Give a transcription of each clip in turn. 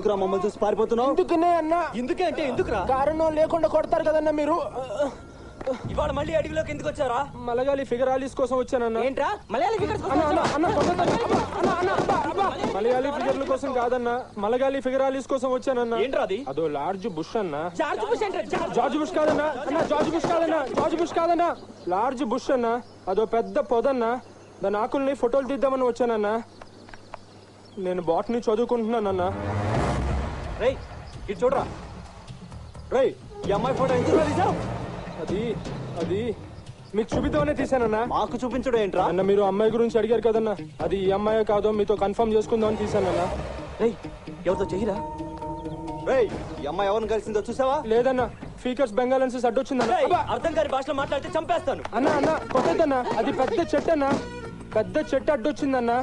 ఎందుకురా మమ్మల్ని చూసి పారిపోతున్నావు? ఎందుకునే అన్నా. ఎందుకే అంటే ఎందుకురా? కారణం లేకుండా కొడతారు కదన్నా మీరు. ఇవాళ మళ్ళీ అడవిలోకి ఎందుకు వచ్చారా? మలయాళీ ఫిగరాలిస్ కోసం వచ్చానన్నా. ఏంట్రా మలయాళీ ఫిగర్స్ కోసం? మలయాళీ ఫిగర్ల కోసం కాదన్నా, మలయాళీ ఫిగరాలిస్ కోసం వచ్చానన్నా. ఏంట్రా అది? అదో లార్జ్ బుష్ అన్నా. జార్జ్ బుష్ అంటే జార్జ్ బుష్ కాదన్నా అన్నా, జార్జ్ బుష్ కాదన్నా, జార్జ్ బుష్ కాదన్నా, లార్జ్ బుష్ అన్నా. అదో పెద్ద పొదన్నా. దాని ఆకుల్ని ఫోటోలు తీద్దామని వచ్చానన్నా. నేను బాటనీ చదువుకుంటున్నానన్నా. రేయ్ ఇటు చూడరా. రేయ్ ఈ అమ్మాయి ఫోటో ఎందుకు తీసావు? అది అది మీకు చూపిద్దామనే తీసానన్నా. మాకు చూపించడం ఏంట్రా? అన్న మీరు అమ్మాయి గురించి అడిగారు కదన్నా, అది ఈ అమ్మాయి కాదో మీతో కన్ఫర్మ్ చేసుకుందామని తీసానన్నా. రేయ్ ఎవరితో చెయ్యరా? రేయ్ ఈ అమ్మాయి ఎవరిని కలిసిందో చూసావా? లేదన్నా, ఫీకర్స్ బెంగాలెన్సెస్ అడ్డొచ్చిందన్నా. అర్థం కాని భాషలో మాట్లాడితే చంపేస్తాను. అన్నా అన్నా కొట్టద్దన్నా, అది పెద్ద చెట్టు అన్నా, పెద్ద చెట్టు అడ్డొచ్చిందన్నా.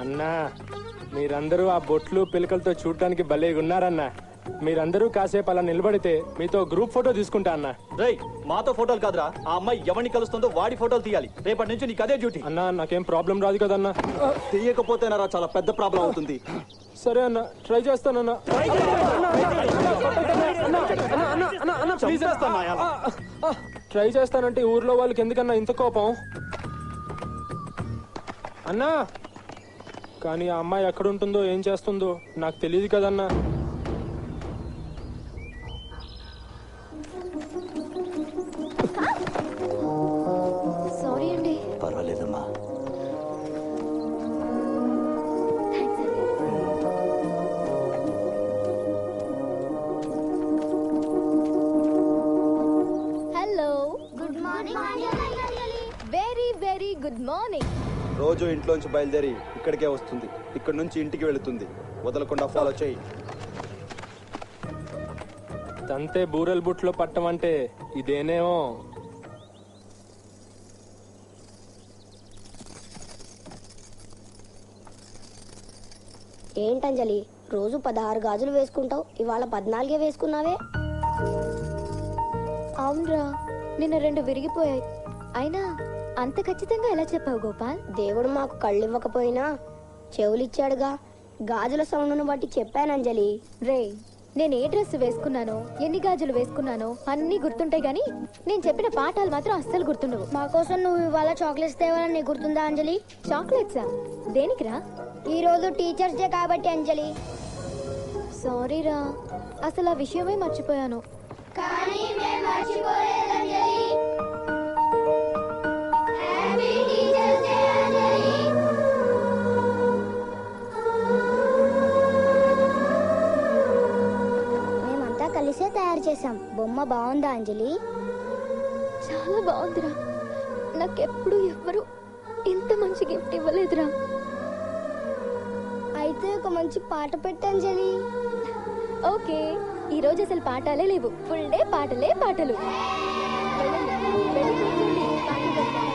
అన్నా మీరందరూ ఆ బొట్లు పిలకలతో చూడటానికి భలేగా ఉన్నారన్నా. మీరందరూ కాసేపు అలా నిలబడితే మీతో గ్రూప్ ఫోటో తీసుకుంటా అన్నా. రేయ్ మాతో ఫోటోలు కాదురా, ఆ అమ్మాయి ఎవరిని కలుస్తుందో వాడి ఫోటోలు తీయాలి. రేపటి నుంచి నీకు అదే డ్యూటీ. అన్నా నాకేం ప్రాబ్లం రాదు కదన్నా. తీయకపోతేనారా చాలా పెద్ద ప్రాబ్లం అవుతుంది. సరే అన్న, ట్రై చేస్తానన్నా. ట్రై చేస్తానంటే ఊర్లో వాళ్ళకి ఎందుకన్నా ఇంత కోపం అన్నా? కానీ ఆ అమ్మాయి ఎక్కడుంటుందో ఏం చేస్తుందో నాకు తెలియదు కదన్నా. సారీ అండి. పర్వాలేదమ్మా. Hello, good morning. Very very good morning. రోజు ఇంట్లోంచి బయలుదేరి ఇక్కడికే వస్తుంది, ఇక్కడ నుంచి ఇంటికి వెళుతుంది. వదలకుండా ఫాలో చేయి. తంతే బూరెల్ బుట్లో పట్టమంటే ఇదేనేమో. ఏంటంజలి, రోజు 16 గాజులు వేసుకుంటావు, ఇవాళ 14 వేసుకున్నావే? అవునరా, నిన్న 2 విరిగిపోయాయి. అయినా అంత ఖచ్చితంగా ఎలా చెప్పావు గోపాల్? దేవుడు మాకు కళ్ళు ఇవ్వకపోయినా చెవులిచ్చాడుగా. గాజుల సౌండ్ను బట్టి చెప్పానంజలి. రే, నేను ఏ డ్రెస్ వేసుకున్నానో, ఎన్ని గాజులు వేసుకున్నానో అన్నీ గుర్తుంటాయి గానీ నేను చెప్పిన పాఠాలు మాత్రం అస్సలు గుర్తుండవు. మా కోసం నువ్వు ఇవాళ చాక్లెట్స్ తేవాలని నీకు గుర్తుందా అంజలి? చాక్లెట్సా? దేనికిరా? ఈ రోజు టీచర్స్ డే కాబట్టి అంజలి. సారీరా, అసలు ఆ విషయమే మర్చిపోయాను. కానీ మేము మర్చిపోలేదంజలి. హ్యాపీ టీచర్స్ డే అంజలి. మేమంతా కలిసే తయారు చేసాం. బొమ్మ బాగుందా అంజలి? చాలా బాగుందిరా. నాకెప్పుడు ఎవ్వరు ఇంత మంచి గిఫ్ట్ ఇవ్వలేదురా. అయితే ఒక మంచి పాట పెట్టంజలి. ఓకే, ఈ రోజు అసలు పాఠాలే లేవు, ఫుల్ డే పాటలే పాటలు. వెళ్ళండి, వెళ్ళి కూర్చోండి, పాటలు పెడతాను.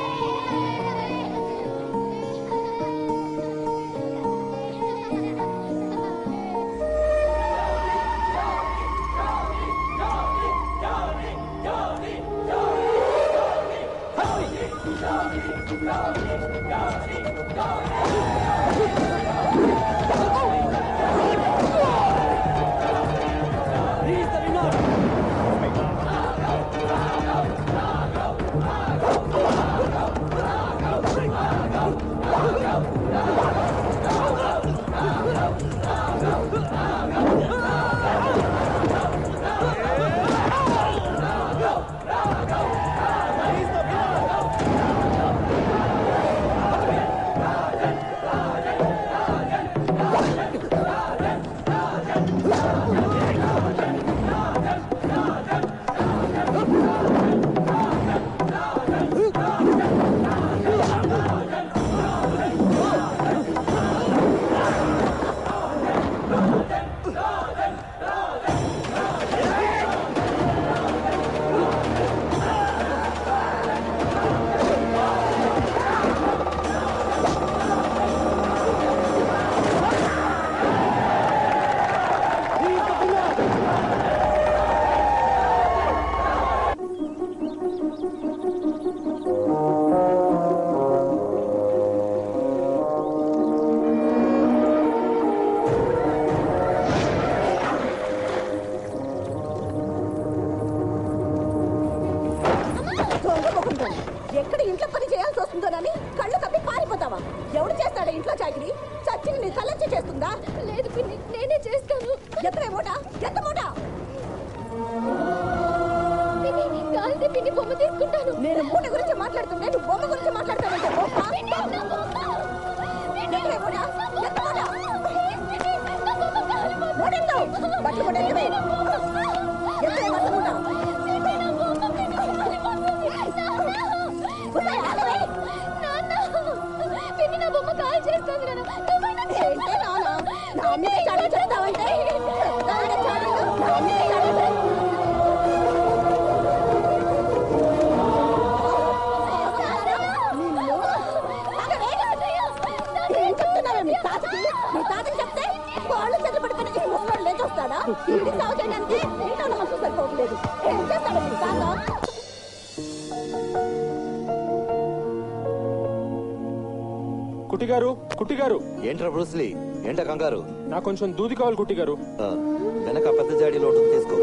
చేయాల్సి వస్తుందోనని కళ్ళు కప్పి పారిపోతావా? ఎవడు చేస్తాడా ఇంట్లో చాకిరి? చచ్చిన నీ తలెచ్చి చేస్తుందా? లేదు పిన్ని, నేనే చేస్తాను. ఎత్తవే మూట, ఎత్త మూట. పిన్ని, కాల్తే పిన్ని బొమ్మ తీసుకుంటాను. నేను మూట గురించి మాట్లాడుతుంటే నువ్వు బొమ్మ గురించి మాట్లాడతావంటే బొమ్మ. పిన్ని, నా బొమ్మ. పిన్ని, ఎత్తవే మూట, ఎత్త మూట. పిన్ని, నా బొమ్మ కాలిపోతుంది. మూడెత్తు, బట్టలు కూడా ఎత్తవే. ఎత్తవే బట్టలు మూట. పిన్ని, నా బొమ్మ పిన్ని కాలిపోతుంది. ఉదయ్, ఆగవే. నాన్న, పిన్ని నా బొమ్మ కాల్ చేస్తుంది నాన్న. నువ్వైనా ఏంటే నాన్న? నా అమ్మకి చాడీలు చెప్తావంటే? చెప్తావంటే చాడీలు? నా అమ్మకి చాడీలు? నిన్ను? ఆగవే. ఏం చెప్తున్నావే మీ తాతకి? మీ తాతకి చెప్తే వాళ్ళు చెట్లు పడుకుని ఈ ముసలోడు లేచొస్తాడా? ఇంటి సాగు చేయడానికి ఇంట్లో ఉన్న మనుషులు సరిపోవట్లేదు. ఏం చేస్తాడు మీ తాత? కుట్టి గారు, కుట్టి గారు, ఏంట్రా బ్రూస్లీ? ఏంటా కంగారు? నాకు కొంచెం దూది కావాలి కుట్టి గారు. ఆ, వెనక పెద్ద జాడీలో ఉంటుంది, తీసుకో.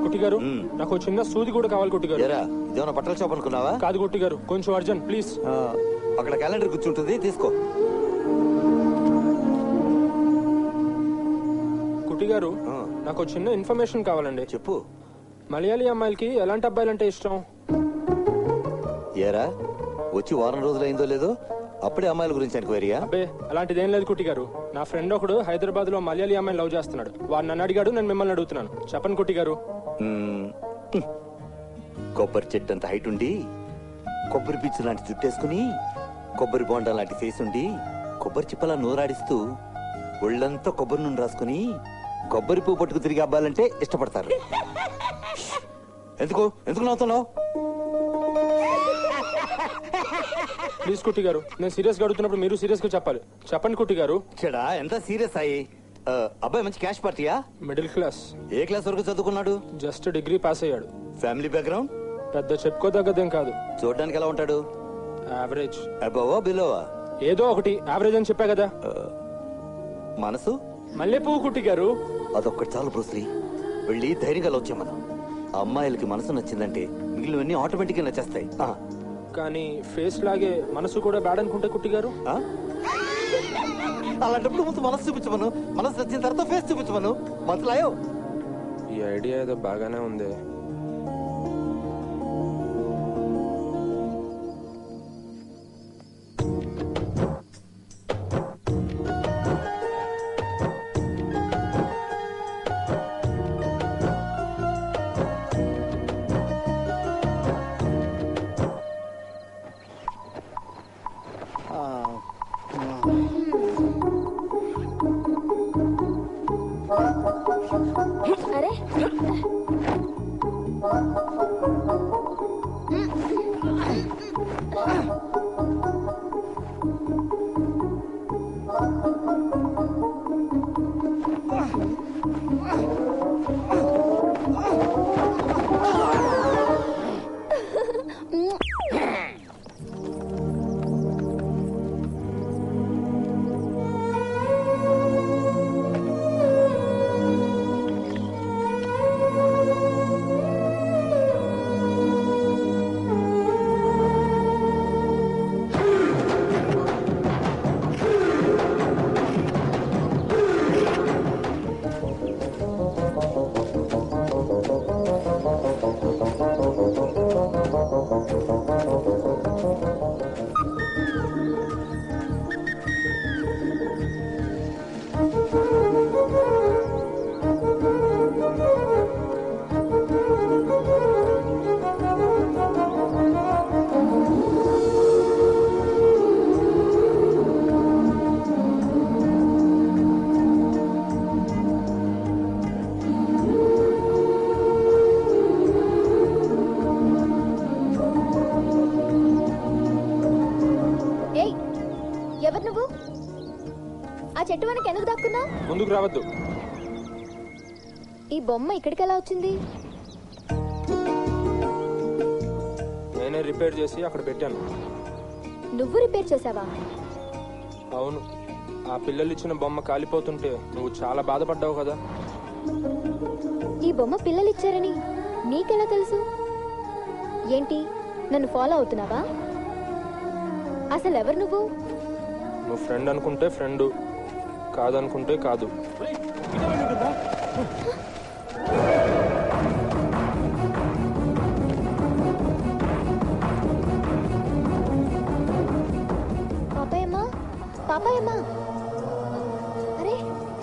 కుట్టి గారు, మ్మ్. నాకు చిన్న సూది కూడా కావాలి కుట్టి గారు. ఏరా, ఇదేమన్నా బట్టల షాప్ అనుకున్నావా? కాదు కుట్టి గారు, కొంచెం అర్జెంట్ ప్లీజ్. ఆ, అక్కడ క్యాలెండర్ కూర్చుంటుంది, తీసుకో. కుట్టి గారు, ఆ. నాకు చిన్న ఇన్ఫర్మేషన్ కావాలండి. చెప్పు. మలయాళీ అమ్మాయిలకి ఎలాంటి అబ్బాయిలంటే ఇష్టం? ఏరా, వచ్చి వారం రోజులైందో లేదో అప్పుడే అమ్మాయిల గురించి ఎంక్వైరీయా? అబ్బే, అలాంటిదేం లేదు కుట్టి గారు. నా ఫ్రెండ్ ఒకడు హైదరాబాద్ లో మలయాళీ అమ్మాయిని లవ్ చేస్తున్నాడు. వాడు నన్ను అడిగాడు, నేను మిమ్మల్ని అడుగుతున్నాను. చెప్పండి కుట్టి గారు. కొబ్బరి చెట్టు అంత హైట్ ఉండి, కొబ్బరి పీచు లాంటి చుట్టేసుకుని, కొబ్బరి బోండా లాంటి ఫేస్ ఉండి, కొబ్బరి చిప్పలా నోరాడిస్తూ, ఒళ్ళంతా కొబ్బరి నూనె రాసుకుని, కొబ్బరి పువ్వు పట్టుకు తిరిగి అబ్బాలంటే ఇష్టపడతారు. ఎందుకు ఎందుకు నవ్వుతున్నావు? ప్లీజ్ కుట్టి గారు, నేను సీరియస్ గా అడుగుతున్నప్పుడు మీరు సీరియస్ గా చెప్పాలి. చెప్పండి కుట్టి గారు. చెడా, ఎంత సీరియస్ అయ్యి? అబ్బాయి మంచి క్యాష్ పార్టీయా? మిడిల్ క్లాస్, ఏ క్లాస్ వరకు చదువుకున్నాడు? జస్ట్ డిగ్రీ పాస్ అయ్యాడు. Family background? పెద్ద చెప్పుకోదగ్గదేం కాదు. చూడడానికి ఎలా ఉంటాడు? యావరేజ్. అబోవా బిలోవా? ఏదో ఒకటి యావరేజ్ అని చెప్పా కదా. మనసు? మల్లెపువ్వు కుట్టి గారు. అదొక్కటి చాలు బ్రూస్లీ. వెళ్ళి ధైర్యంగా వచ్చే మనం. అమ్మాయిలకి మనసు నచ్చిందంటే మిగిలినవన్నీ ఆటోమేటిక్ గా నచ్చేస్తాయి. కానీ ఫేస్ లాగే మనసు కూడా బ్యాడ్ అనుకుంటే కుట్టి గారు. అలాంటప్పుడు ముందు మనసు చూపించమను. మనసు నచ్చిన తర్వాత ఫేస్ చూపించమను. మనసులాయో. ఈ ఐడియా ఏదో బాగానే ఉంది. అరే, ఎవరు నువ్వు? ఆ చెట్టు వెనక ఎందుకు దాక్కున్నావు? ముందుకు రావద్దు. ఈ బొమ్మ ఇక్కడికి ఎలా వచ్చింది? నేనే రిపేర్ చేసి అక్కడ పెట్టాను. నువ్వు రిపేర్ చేసావా? అవును. ఆ పిల్లలు ఇచ్చిన బొమ్మ కాలిపోతుంటే నువ్వు చాలా బాధపడ్డావు కదా. ఈ బొమ్మ పిల్లలు ఇచ్చారని నీకెలా తెలుసు? ఏంటి నన్ను ఫాలో అవుతున్నావా? అసలు ఎవరు నువ్వు? నువ్వు ఫ్రెండ్ అనుకుంటే ఫ్రెండు, కాదనుకుంటే కాదు. పాపాయమ్మా, పాపాయమ్మా,